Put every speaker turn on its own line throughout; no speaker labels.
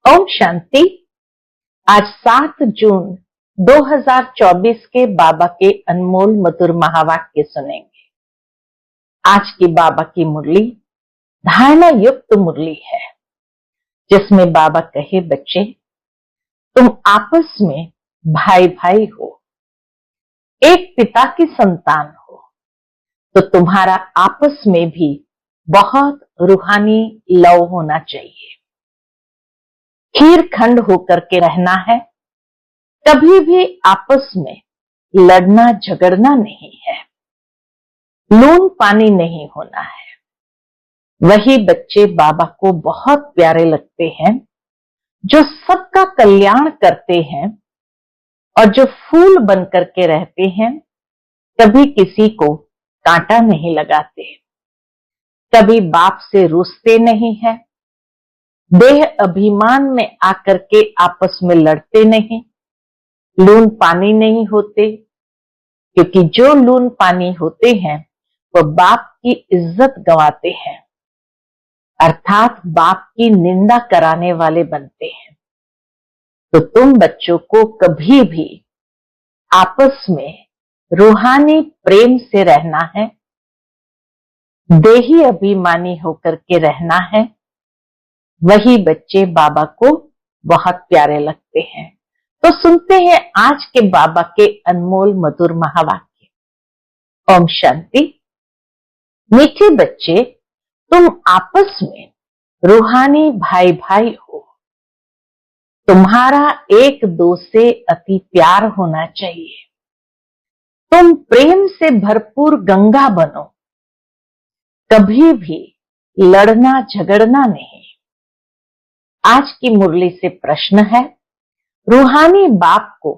ओम शांति। आज 7 जून 2024 के बाबा के अनमोल मधुर महावाक्य सुनेंगे। आज की बाबा की मुरली धारणा युक्त मुरली है, जिसमें बाबा कहे, बच्चे तुम आपस में भाई भाई हो, एक पिता की संतान हो, तो तुम्हारा आपस में भी बहुत रूहानी लव होना चाहिए। खीर खंड होकर के रहना है, कभी भी आपस में लड़ना झगड़ना नहीं है, लून पानी नहीं होना है। वही बच्चे बाबा को बहुत प्यारे लगते हैं, जो सबका कल्याण करते हैं और जो फूल बन करके रहते हैं, कभी किसी को कांटा नहीं लगाते, कभी बाप से रूसते नहीं है, देह अभिमान में आकर के आपस में लड़ते नहीं, लून पानी नहीं होते, क्योंकि जो लून पानी होते हैं वो बाप की इज्जत गंवाते हैं, अर्थात बाप की निंदा कराने वाले बनते हैं। तो तुम बच्चों को कभी भी आपस में रूहानी प्रेम से रहना है, देही अभिमानी होकर के रहना है। वही बच्चे बाबा को बहुत प्यारे लगते हैं। तो सुनते हैं आज के बाबा के अनमोल मधुर महावाक्य। ओम शांति। मीठे बच्चे, तुम आपस में रूहानी भाई भाई हो, तुम्हारा एक दो से अति प्यार होना चाहिए। तुम प्रेम से भरपूर गंगा बनो, कभी भी लड़ना झगड़ना नहीं। आज की मुरली से प्रश्न है, रूहानी बाप को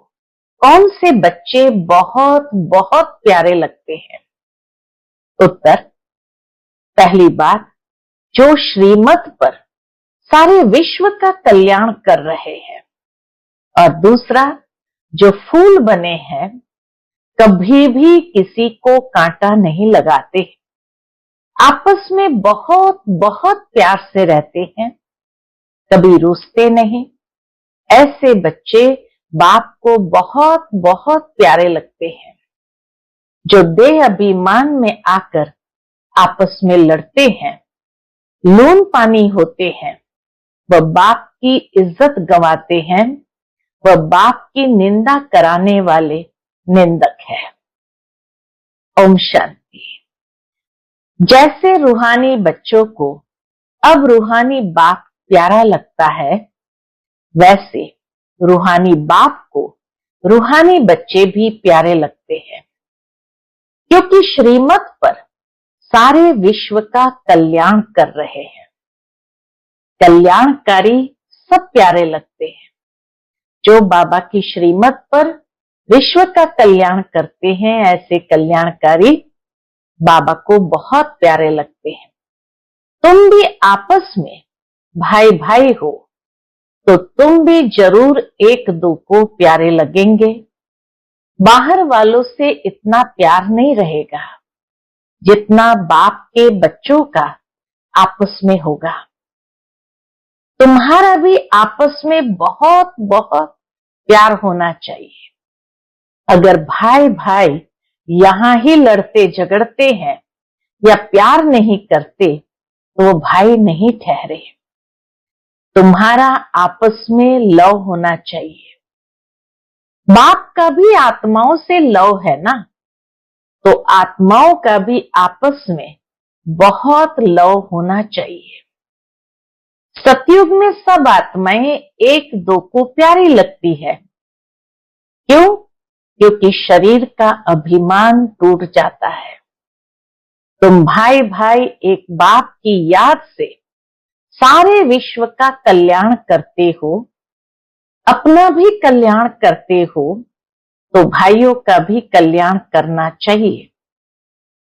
कौन से बच्चे बहुत बहुत प्यारे लगते हैं? उत्तर, पहली बात, जो श्रीमत पर सारे विश्व का कल्याण कर रहे हैं, और दूसरा, जो फूल बने हैं, कभी भी किसी को कांटा नहीं लगाते, आपस में बहुत बहुत प्यार से रहते हैं, कभी रूसते नहीं। ऐसे बच्चे बाप को बहुत बहुत प्यारे लगते हैं। जो देह अभिमान में आकर आपस में लड़ते हैं, लून पानी होते हैं, वह बाप की इज्जत गंवाते हैं, वह बाप की निंदा कराने वाले निंदक है। ओम शांति। जैसे रूहानी बच्चों को अब रूहानी बाप प्यारा लगता है, वैसे रूहानी बाप को रूहानी बच्चे भी प्यारे लगते हैं, क्योंकि श्रीमत पर सारे विश्व का कल्याण कर रहे हैं। कल्याणकारी सब प्यारे लगते हैं। जो बाबा की श्रीमत पर विश्व का कल्याण करते हैं, ऐसे कल्याणकारी बाबा को बहुत प्यारे लगते हैं। तुम भी आपस में भाई भाई हो, तो तुम भी जरूर एक दो को प्यारे लगेंगे। बाहर वालों से इतना प्यार नहीं रहेगा जितना बाप के बच्चों का आपस में होगा। तुम्हारा भी आपस में बहुत बहुत प्यार होना चाहिए। अगर भाई भाई यहां ही लड़ते झगड़ते हैं या प्यार नहीं करते, तो वो भाई नहीं ठहरे। तुम्हारा आपस में लव होना चाहिए। बाप का भी आत्माओं से लव है ना, तो आत्माओं का भी आपस में बहुत लव होना चाहिए। सतयुग में सब आत्माएं एक दो को प्यारी लगती है। क्यों? क्योंकि शरीर का अभिमान टूट जाता है। तुम भाई भाई एक बाप की याद से सारे विश्व का कल्याण करते हो, अपना भी कल्याण करते हो, तो भाइयों का भी कल्याण करना चाहिए।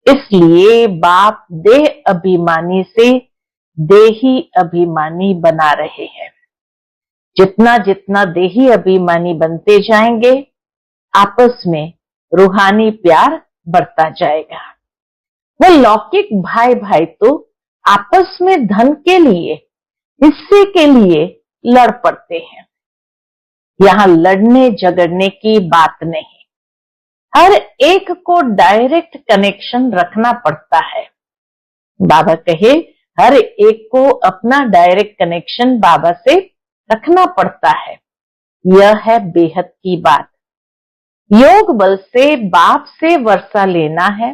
इसलिए बाप देह अभिमानी से देही अभिमानी बना रहे हैं। जितना जितना देही अभिमानी बनते जाएंगे, आपस में रूहानी प्यार बढ़ता जाएगा। वो लौकिक भाई भाई तो आपस में धन के लिए, हिस्से के लिए लड़ पड़ते हैं। यहाँ लड़ने झगड़ने की बात नहीं, हर एक को डायरेक्ट कनेक्शन रखना पड़ता है। बाबा कहे हर एक को अपना डायरेक्ट कनेक्शन बाबा से रखना पड़ता है। यह है बेहद की बात। योग बल से बाप से वर्षा लेना है,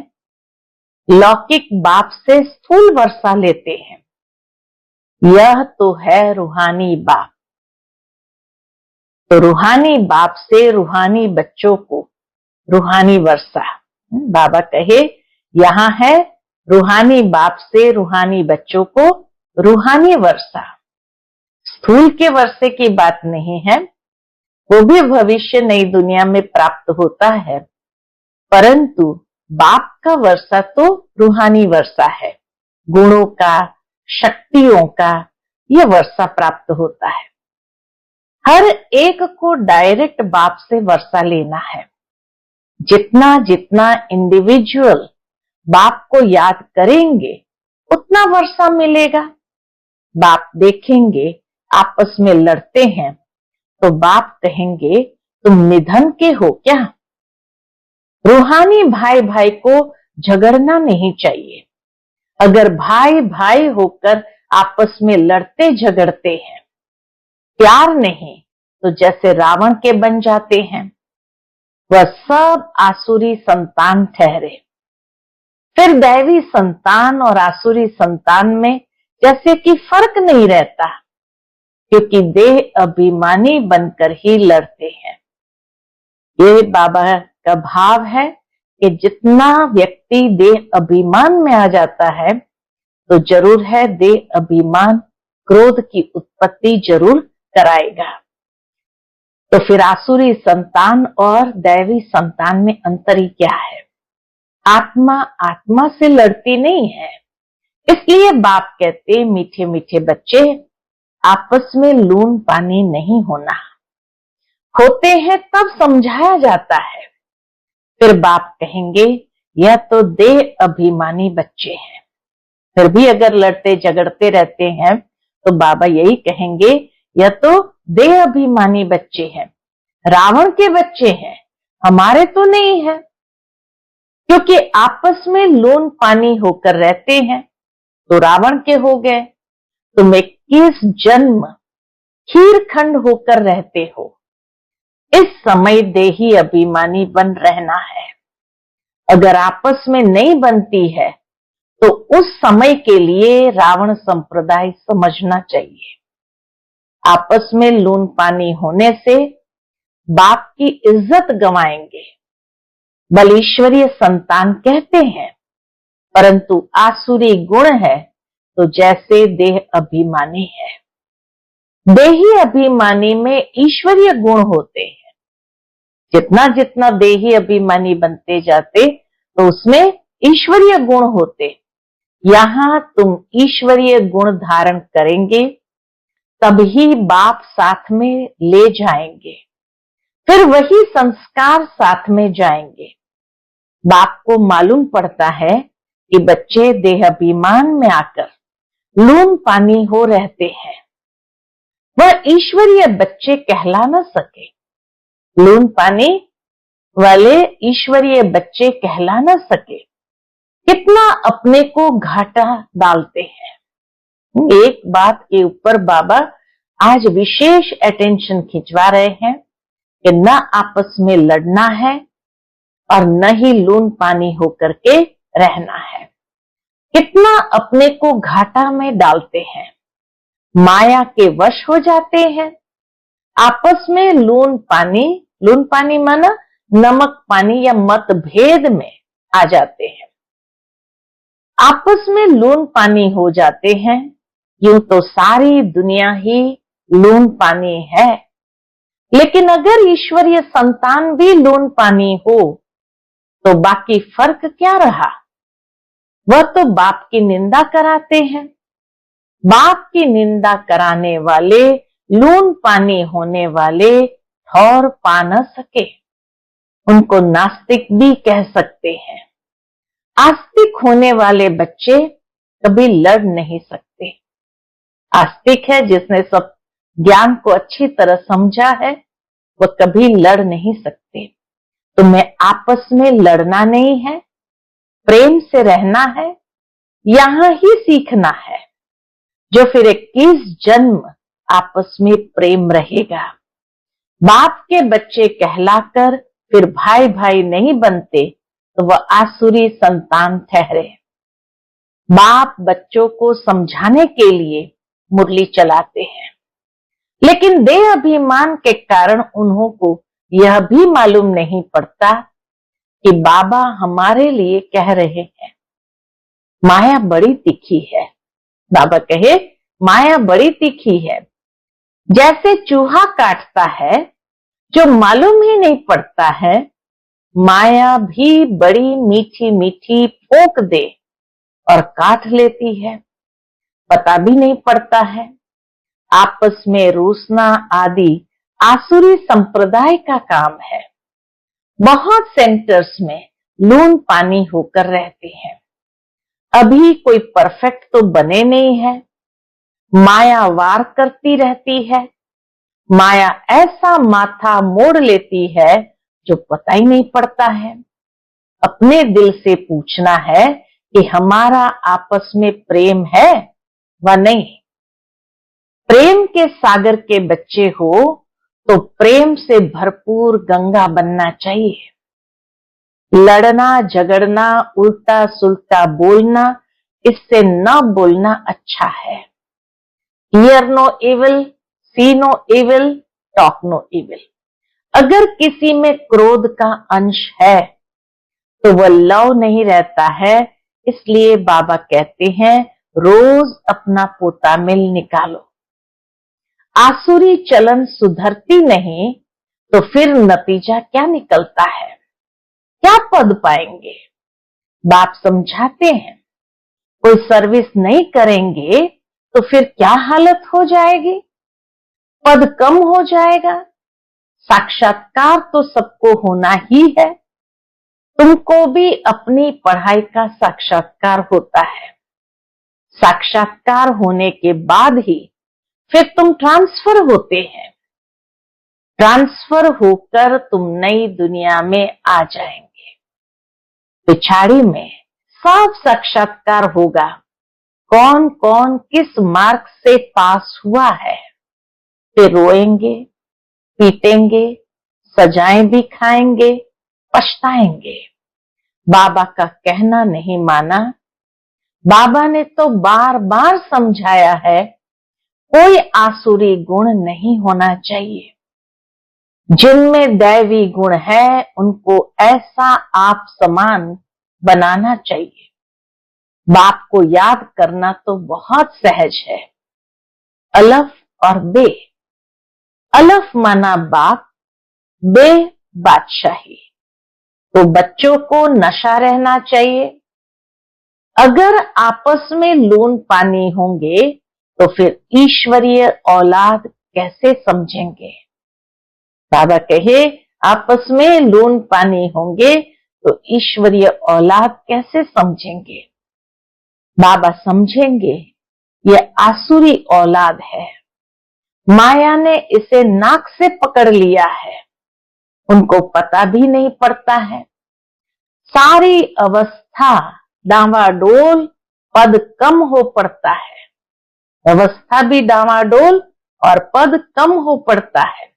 लौकिक बाप से स्थूल वर्षा लेते हैं। यह तो है रूहानी बाप। तो रूहानी बाप से रूहानी बच्चों को रूहानी वर्षा। बाबा कहे यहाँ है रूहानी बाप से रूहानी बच्चों को रूहानी वर्षा। स्थूल के वर्षे की बात नहीं है, वो भी भविष्य नई दुनिया में प्राप्त होता है, परंतु बाप का वर्षा तो रूहानी वर्षा है। गुणों का, शक्तियों का यह वर्षा प्राप्त होता है। हर एक को डायरेक्ट बाप से वर्षा लेना है। जितना जितना इंडिविजुअल बाप को याद करेंगे उतना वर्षा मिलेगा। बाप देखेंगे आपस में लड़ते हैं तो बाप कहेंगे तुम निधन के हो क्या। रूहानी भाई भाई को झगड़ना नहीं चाहिए। अगर भाई भाई होकर आपस में लड़ते झगड़ते हैं, प्यार नहीं, तो जैसे रावण के बन जाते हैं। वह सब आसुरी संतान ठहरे। फिर दैवी संतान और आसुरी संतान में जैसे कि फर्क नहीं रहता, क्योंकि देह अभिमानी बनकर ही लड़ते हैं। ये बाबा का भाव है कि जितना व्यक्ति देह अभिमान में आ जाता है तो जरूर है देह अभिमान क्रोध की उत्पत्ति जरूर कराएगा। तो फिर आसुरी संतान और दैवी संतान में अंतर ही क्या है। आत्मा आत्मा से लड़ती नहीं है। इसलिए बाप कहते मीठे मीठे बच्चे आपस में लून पानी नहीं होना। होते हैं तब समझाया जाता है। फिर बाप कहेंगे यह तो देह अभिमानी बच्चे हैं। फिर भी अगर लड़ते झगड़ते रहते हैं तो बाबा यही कहेंगे यह तो देह अभिमानी बच्चे हैं, रावण के बच्चे हैं, हमारे तो नहीं है। क्योंकि आपस में लोन पानी होकर रहते हैं तो रावण के हो गए। तुम 21 जन्म खीरखंड होकर रहते हो। इस समय देही अभिमानी बन रहना है। अगर आपस में नहीं बनती है तो उस समय के लिए रावण संप्रदाय समझना चाहिए। आपस में लून पानी होने से बाप की इज्जत गंवाएंगे। बलीश्वरीय संतान कहते हैं, परंतु आसुरी गुण है तो जैसे देह अभिमानी है। देही अभिमानी में ईश्वरीय गुण होते हैं। जितना जितना देही अभिमानी बनते जाते तो उसमें ईश्वरीय गुण होते। यहाँ तुम ईश्वरीय गुण धारण करेंगे तभी बाप साथ में ले जाएंगे। फिर वही संस्कार साथ में जाएंगे। बाप को मालूम पड़ता है कि बच्चे देह अभिमान में आकर लून पानी हो रहते हैं। वह ईश्वरीय बच्चे कहला न सके। लून पानी वाले ईश्वरीय बच्चे कहला न सके। कितना अपने को घाटा डालते हैं। एक बात के ऊपर बाबा आज विशेष अटेंशन खिंचवा रहे हैं कि न आपस में लड़ना है और न ही लून पानी होकर के रहना है। कितना अपने को घाटा में डालते हैं, माया के वश हो जाते हैं। आपस में लून पानी माना नमक पानी या मतभेद में आ जाते हैं। आपस में लून पानी हो जाते हैं। यूं तो सारी दुनिया ही लून पानी है, लेकिन अगर ईश्वरीय संतान भी लून पानी हो तो बाकी फर्क क्या रहा। वह तो बाप की निंदा कराते हैं। बाप की निंदा कराने वाले लून पानी होने वाले ठौर पा न सके। उनको नास्तिक भी कह सकते हैं। आस्तिक होने वाले बच्चे कभी लड़ नहीं सकते। आस्तिक है जिसने सब ज्ञान को अच्छी तरह समझा है, वह कभी लड़ नहीं सकते। तुम्हें आपस में लड़ना नहीं है, प्रेम से रहना है, यहां ही सीखना है। जो फिर 21 जन्म आपस में प्रेम रहेगा। बाप के बच्चे कहलाकर फिर भाई भाई नहीं बनते तो वह आसुरी संतान ठहरे। बाप बच्चों को समझाने के लिए मुरली चलाते हैं, लेकिन देह अभिमान के कारण उन्हों को यह भी मालूम नहीं पड़ता कि बाबा हमारे लिए कह रहे हैं। माया बड़ी तीखी है। बाबा कहे माया बड़ी तीखी है। जैसे चूहा काटता है, जो मालूम ही नहीं पड़ता है, माया भी बड़ी मीठी मीठी फूंक दे और काट लेती है, पता भी नहीं पड़ता है। आपस में रूसना आदि आसुरी संप्रदाय का काम है। बहुत सेंटर्स में लून पानी होकर रहते हैं। अभी कोई परफेक्ट तो बने नहीं है। माया वार करती रहती है। माया ऐसा माथा मोड़ लेती है जो पता ही नहीं पड़ता है। अपने दिल से पूछना है कि हमारा आपस में प्रेम है व नहीं। प्रेम के सागर के बच्चे हो तो प्रेम से भरपूर गंगा बनना चाहिए। लड़ना झगड़ना उल्टा सुल्टा बोलना, इससे न बोलना अच्छा है। Hear no evil, see no evil, talk no evil. अगर किसी में क्रोध का अंश है तो वह लव नहीं रहता है। इसलिए बाबा कहते हैं रोज अपना पोता मिल निकालो। आसुरी चलन सुधरती नहीं तो फिर नतीजा क्या निकलता है? क्या पद पाएंगे? बाप समझाते हैं कोई सर्विस नहीं करेंगे तो फिर क्या हालत हो जाएगी? पद कम हो जाएगा। साक्षात्कार तो सबको होना ही है। तुमको भी अपनी पढ़ाई का साक्षात्कार होता है। साक्षात्कार होने के बाद ही फिर तुम ट्रांसफर होते हैं। ट्रांसफर होकर तुम नई दुनिया में आ जाएंगे। पिछाड़ी में सब साक्षात्कार होगा। कौन कौन किस मार्क से पास हुआ है। फिर रोएंगे, पीटेंगे, सजाएं भी खाएंगे, पछताएंगे। बाबा का कहना नहीं माना। बाबा ने तो बार बार समझाया है कोई आसुरी गुण नहीं होना चाहिए। जिनमें दैवी गुण है उनको ऐसा आप समान बनाना चाहिए। बाप को याद करना तो बहुत सहज है। अलफ और बे। अलफ माना बाप, बे बादशाही। तो बच्चों को नशा रहना चाहिए। अगर आपस में लून पानी होंगे तो फिर ईश्वरीय औलाद कैसे समझेंगे? बाबा कहे आपस में लून पानी होंगे तो ईश्वरीय औलाद कैसे समझेंगे? बाबा समझेंगे ये आसुरी औलाद है। माया ने इसे नाक से पकड़ लिया है। उनको पता भी नहीं पड़ता है। सारी अवस्था डावाडोल, पद कम हो पड़ता है। अवस्था भी डावाडोल और पद कम हो पड़ता है।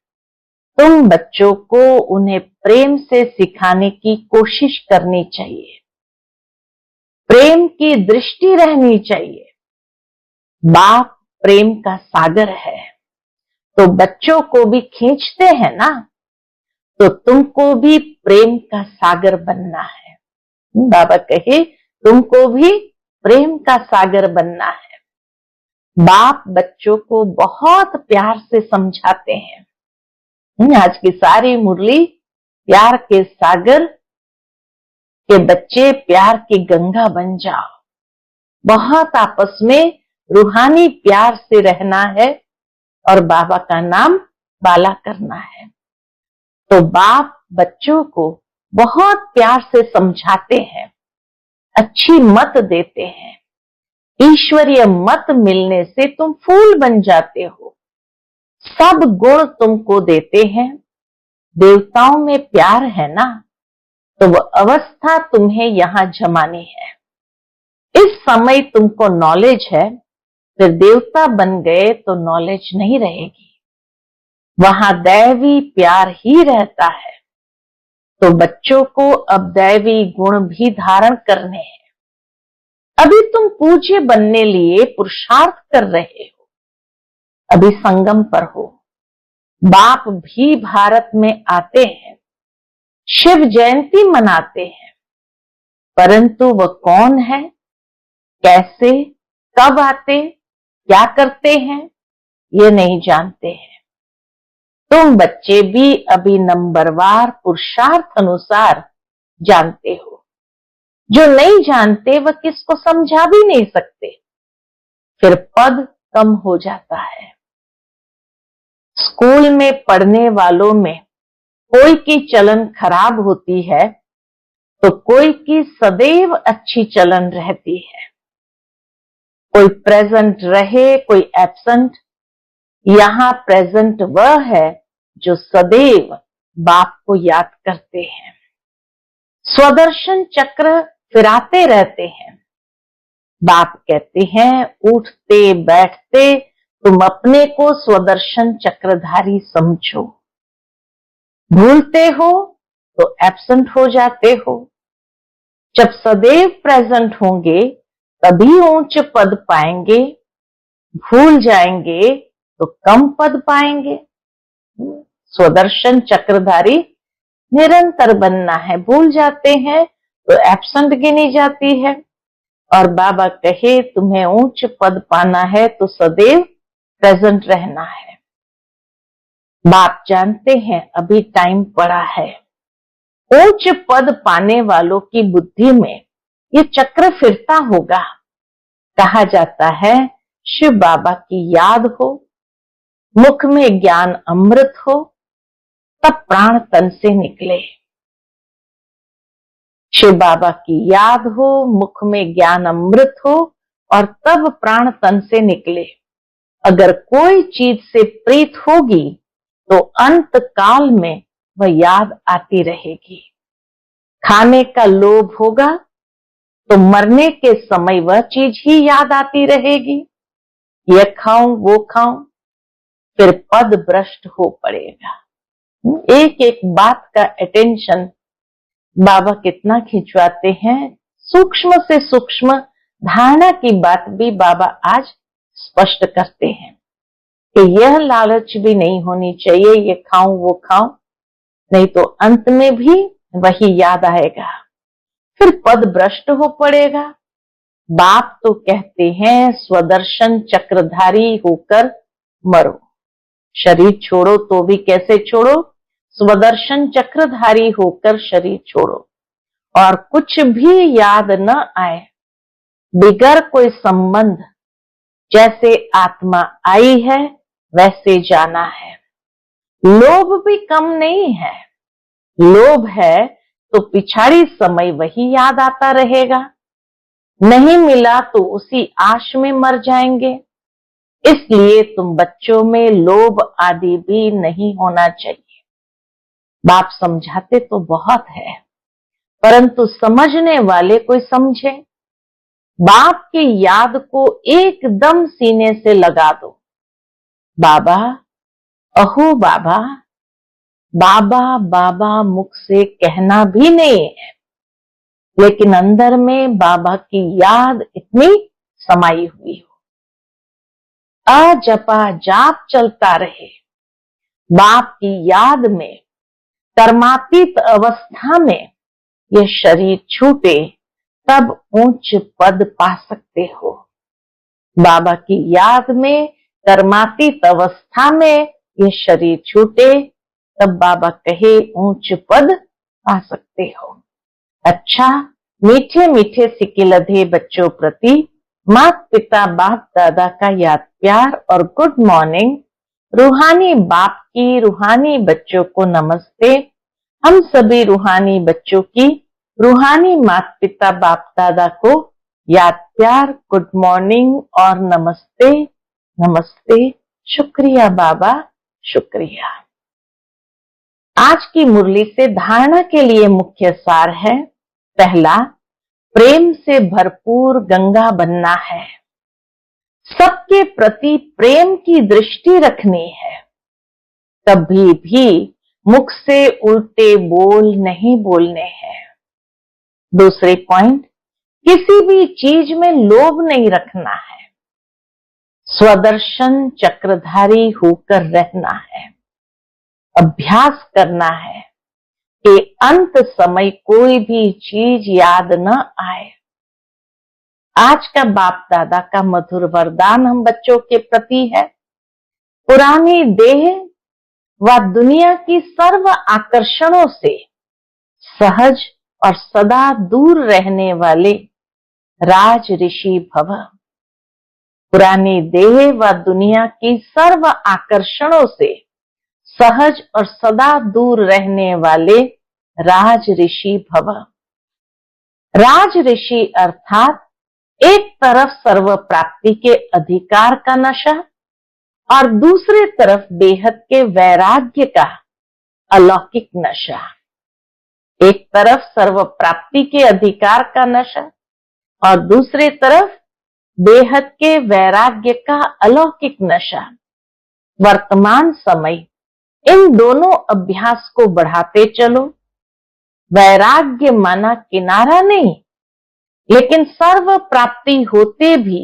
तुम बच्चों को उन्हें प्रेम से सिखाने की कोशिश करनी चाहिए। प्रेम की दृष्टि रहनी चाहिए। बाप प्रेम का सागर है तो बच्चों को भी खींचते हैं ना, तो तुमको भी प्रेम का सागर बनना है। बाबा कहे तुमको भी प्रेम का सागर बनना है। बाप बच्चों को बहुत प्यार से समझाते हैं। आज की सारी मुरली प्यार के सागर के बच्चे, प्यार की गंगा बन जाओ। बहुत आपस में रूहानी प्यार से रहना है और बाबा का नाम बाला करना है। तो बाप बच्चों को बहुत प्यार से समझाते हैं, अच्छी मत देते हैं। ईश्वरीय मत मिलने से तुम फूल बन जाते हो। सब गुण तुमको देते हैं। देवताओं में प्यार है ना, तो वो अवस्था तुम्हें यहाँ जमानी है। इस समय तुमको नॉलेज है, फिर देवता बन गए तो नॉलेज नहीं रहेगी। वहां दैवी प्यार ही रहता है। तो बच्चों को अब दैवी गुण भी धारण करने हैं। अभी तुम पूज्य बनने लिए पुरुषार्थ कर रहे हो, अभी संगम पर हो। बाप भी भारत में आते हैं, शिव जयंती मनाते हैं, परंतु वह कौन है, कैसे, कब आते, क्या करते हैं, ये नहीं जानते हैं। तुम बच्चे भी अभी नंबरवार पुरुषार्थ अनुसार जानते हो। जो नहीं जानते वह किसको समझा भी नहीं सकते, फिर पद कम हो जाता है। स्कूल में पढ़ने वालों में कोई की चलन खराब होती है तो कोई की सदैव अच्छी चलन रहती है। कोई प्रेजेंट रहे, कोई एब्सेंट। यहाँ प्रेजेंट वह है जो सदैव बाप को याद करते हैं। स्वदर्शन चक्र फिराते रहते हैं। बाप कहते हैं उठते बैठते तुम अपने को स्वदर्शन चक्रधारी समझो। भूलते हो तो एब्सेंट हो जाते हो। जब सदैव प्रेजेंट होंगे तभी ऊंच पद पाएंगे, भूल जाएंगे तो कम पद पाएंगे। स्वदर्शन चक्रधारी निरंतर बनना है, भूल जाते हैं तो एब्सेंट गिनी जाती है। और बाबा कहे तुम्हें ऊंच पद पाना है तो सदैव प्रेजेंट रहना है। बाप जानते हैं अभी टाइम पड़ा है। उच्च पद पाने वालों की बुद्धि में ये चक्र फिरता होगा। कहा जाता है शिव बाबा की याद हो, मुख में ज्ञान अमृत हो, तब प्राण तन से निकले। शिव बाबा की याद हो, मुख में ज्ञान अमृत हो और तब प्राण तन से निकले। अगर कोई चीज से प्रीत होगी तो अंत काल में वह याद आती रहेगी। खाने का लोभ होगा तो मरने के समय वह चीज ही याद आती रहेगी, ये खाऊं वो खाऊं, फिर पद भ्रष्ट हो पड़ेगा। एक एक बात का अटेंशन बाबा कितना खिंचवाते हैं। सूक्ष्म से सूक्ष्म धारणा की बात भी बाबा आज स्पष्ट करते हैं कि यह लालच भी नहीं होनी चाहिए, ये खाऊं वो खाऊं, नहीं तो अंत में भी वही याद आएगा, फिर पद भ्रष्ट हो पड़ेगा। बाप तो कहते हैं स्वदर्शन चक्रधारी होकर मरो। शरीर छोड़ो तो भी कैसे छोड़ो, स्वदर्शन चक्रधारी होकर शरीर छोड़ो। और कुछ भी याद न आए, बिगर कोई संबंध, जैसे आत्मा आई है वैसे जाना है। लोभ भी कम नहीं है। लोभ है तो पिछाड़ी समय वही याद आता रहेगा। नहीं मिला तो उसी आश में मर जाएंगे। इसलिए तुम बच्चों में लोभ आदि भी नहीं होना चाहिए। बाप समझाते तो बहुत है, परंतु समझने वाले कोई समझे। बाप की याद को एकदम सीने से लगा दो। बाबा, अहो बाबा, बाबा बाबा मुख से कहना भी नहीं है, लेकिन अंदर में बाबा की याद इतनी समाई हुई हो। अजपा जाप चलता रहे। बाप की याद में कर्मातीत अवस्था में यह शरीर छूटे तब उच्च पद पा सकते हो। बाबा की याद में कर्मातीत अवस्था में यह शरीर छूटे तब बाबा कहे ऊंच पद पा सकते हो। अच्छा, मीठे मीठे सिकिलधे बच्चों प्रति माता पिता बाप दादा का याद प्यार और गुड मॉर्निंग। रूहानी बाप की रूहानी बच्चों को नमस्ते। हम सभी रूहानी बच्चों की रूहानी माता पिता बाप दादा को याद प्यार, गुड मॉर्निंग और नमस्ते। नमस्ते। शुक्रिया बाबा, शुक्रिया। आज की मुरली से धारणा के लिए मुख्य सार है, पहला, प्रेम से भरपूर गंगा बनना है। सबके प्रति प्रेम की दृष्टि रखनी है। कभी भी मुख से उल्टे बोल नहीं बोलने हैं। दूसरे पॉइंट, किसी भी चीज में लोभ नहीं रखना है। स्वदर्शन चक्रधारी होकर रहना है। अभ्यास करना है कि अंत समय कोई भी चीज याद न आए। आज का बाप दादा का मधुर वरदान हम बच्चों के प्रति है, पुरानी देह व दुनिया की सर्व आकर्षणों से सहज और सदा दूर रहने वाले राज ऋषि भव। पुरानी देह व दुनिया की सर्व आकर्षणों से सहज और सदा दूर रहने वाले राज ऋषि भव। राज ऋषि अर्थात एक तरफ सर्व प्राप्ति के अधिकार का नशा और दूसरे तरफ बेहद के वैराग्य का अलौकिक नशा। एक तरफ सर्व प्राप्ति के अधिकार का नशा और दूसरे तरफ बेहद के वैराग्य का अलौकिक नशा। वर्तमान समय इन दोनों अभ्यास को बढ़ाते चलो। वैराग्य माना किनारा नहीं, लेकिन सर्व प्राप्ति होते भी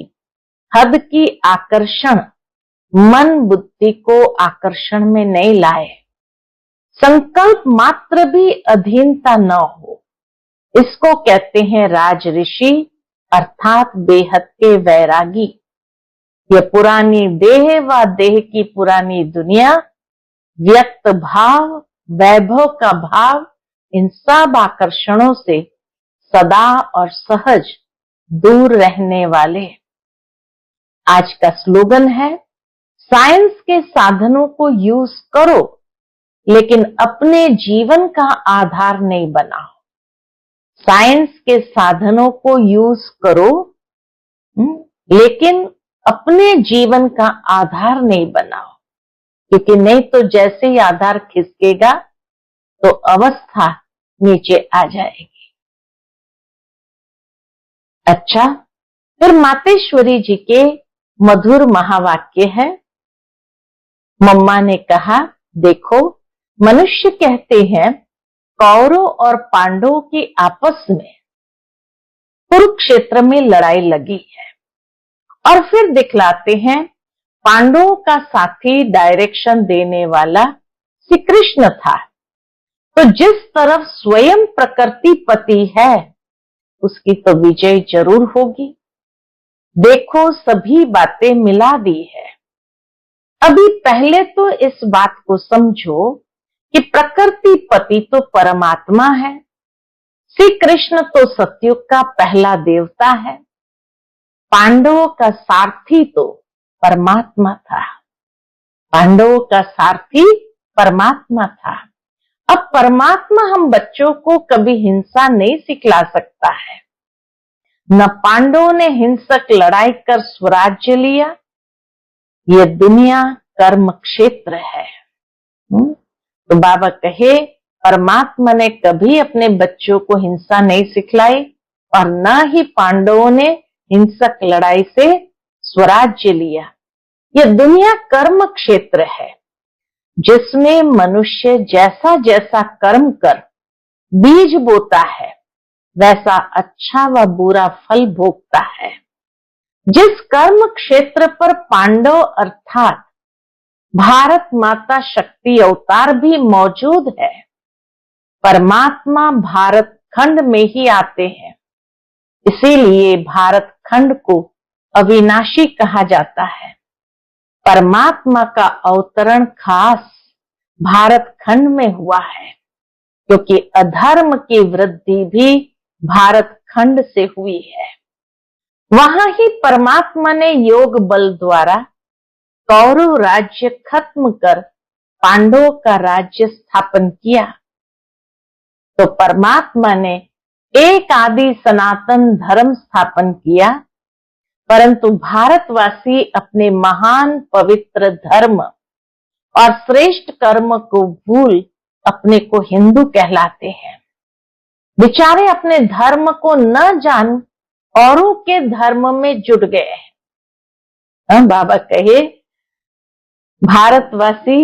हद की आकर्षण मन बुद्धि को आकर्षण में नहीं लाए। संकल्प मात्र भी अधीनता न हो, इसको कहते हैं राज ऋषि अर्थात बेहद के वैरागी। ये पुरानी देह व देह की पुरानी दुनिया, व्यक्त भाव, वैभव का भाव, इन सब आकर्षणों से सदा और सहज दूर रहने वाले। आज का स्लोगन है, साइंस के साधनों को यूज करो लेकिन अपने जीवन का आधार नहीं बनाओ। साइंस के साधनों को यूज करो लेकिन अपने जीवन का आधार नहीं बनाओ, क्योंकि नहीं तो जैसे ही आधार खिसकेगा तो अवस्था नीचे आ जाएगी। अच्छा, फिर मातेश्वरी जी के मधुर महावाक्य है। मम्मा ने कहा, देखो मनुष्य कहते हैं कौरव और पांडवों की आपस में कुरुक्षेत्र में लड़ाई लगी है, और फिर दिखलाते हैं पांडवों का साथी डायरेक्शन देने वाला श्री कृष्ण था। तो जिस तरफ स्वयं प्रकृति पति है उसकी तो विजय जरूर होगी। देखो सभी बातें मिला दी है। अभी पहले तो इस बात को समझो कि प्रकृति पति तो परमात्मा है, श्री कृष्ण तो सतयुग का पहला देवता है, पांडवों का सारथी तो परमात्मा था। पांडवों का सारथी परमात्मा था। अब परमात्मा हम बच्चों को कभी हिंसा नहीं सिखला सकता है। न पांडवों ने हिंसक लड़ाई कर स्वराज्य लिया। ये दुनिया कर्म क्षेत्र है। तो बाबा कहे, परमात्मा ने कभी अपने बच्चों को हिंसा नहीं सिखलाई और न ही पांडवों ने हिंसक लड़ाई से स्वराज्य लिया। यह दुनिया कर्म क्षेत्र है, जिसमें मनुष्य जैसा जैसा कर्म कर बीज बोता है वैसा अच्छा व बुरा फल भोगता है। जिस कर्म क्षेत्र पर पांडव अर्थात भारत माता शक्ति अवतार भी मौजूद है, परमात्मा भारत खंड में ही आते हैं। इसीलिए भारत खंड को अविनाशी कहा जाता है। परमात्मा का अवतरण खास भारत खंड में हुआ है, क्योंकि अधर्म की वृद्धि भी भारत खंड से हुई है। वहां ही परमात्मा ने योग बल द्वारा कौरव राज्य खत्म कर पांडवों का राज्य स्थापन किया। तो परमात्मा ने एक आदि सनातन धर्म स्थापन किया, परंतु भारतवासी अपने महान पवित्र धर्म और श्रेष्ठ कर्म को भूल अपने को हिंदू कहलाते हैं। बेचारे अपने धर्म को न जान औरों के धर्म में जुट गए हैं। बाबा कहे भारतवासी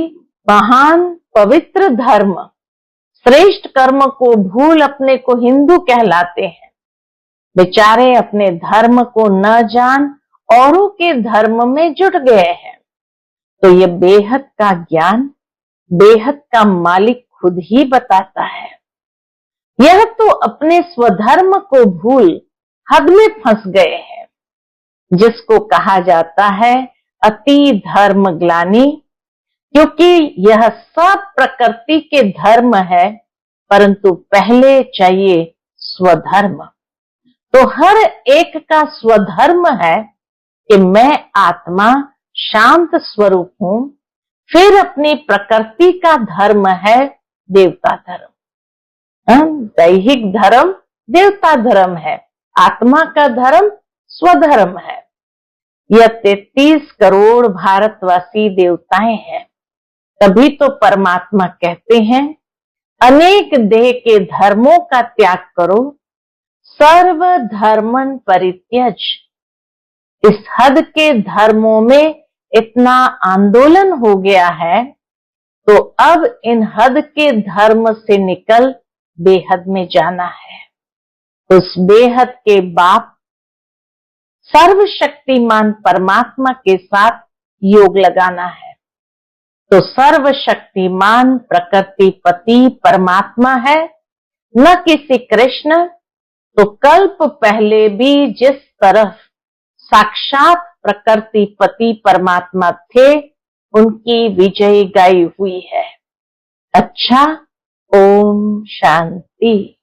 महान पवित्र धर्म श्रेष्ठ कर्म को भूल अपने को हिंदू कहलाते हैं। बेचारे अपने धर्म को न जान औरों के धर्म में जुट गए हैं। तो ये बेहद का ज्ञान बेहद का मालिक खुद ही बताता है। यह तो अपने स्वधर्म को भूल हद में फंस गए हैं, जिसको कहा जाता है अति धर्म ग्लानि, क्योंकि यह सब प्रकृति के धर्म है, परंतु पहले चाहिए स्वधर्म। तो हर एक का स्वधर्म है कि मैं आत्मा शांत स्वरूप हूं, फिर अपनी प्रकृति का धर्म है देवता धर्म। दैहिक धर्म देवता धर्म है, आत्मा का धर्म स्वधर्म है। यह 33 करोड़ भारतवासी देवताएं हैं। तभी तो परमात्मा कहते हैं अनेक देह के धर्मों का त्याग करो, सर्व धर्मन परित्यज। इस हद के धर्मों में इतना आंदोलन हो गया है, तो अब इन हद के धर्म से निकल बेहद में जाना है। उस बेहद के बाप सर्वशक्तिमान परमात्मा के साथ योग लगाना है। तो सर्वशक्तिमान प्रकृतिपति परमात्मा है, न किसी कृष्ण। तो कल्प पहले भी जिस तरह साक्षात प्रकृतिपति परमात्मा थे, उनकी विजय गाई हुई है। अच्छा, ओम शांति।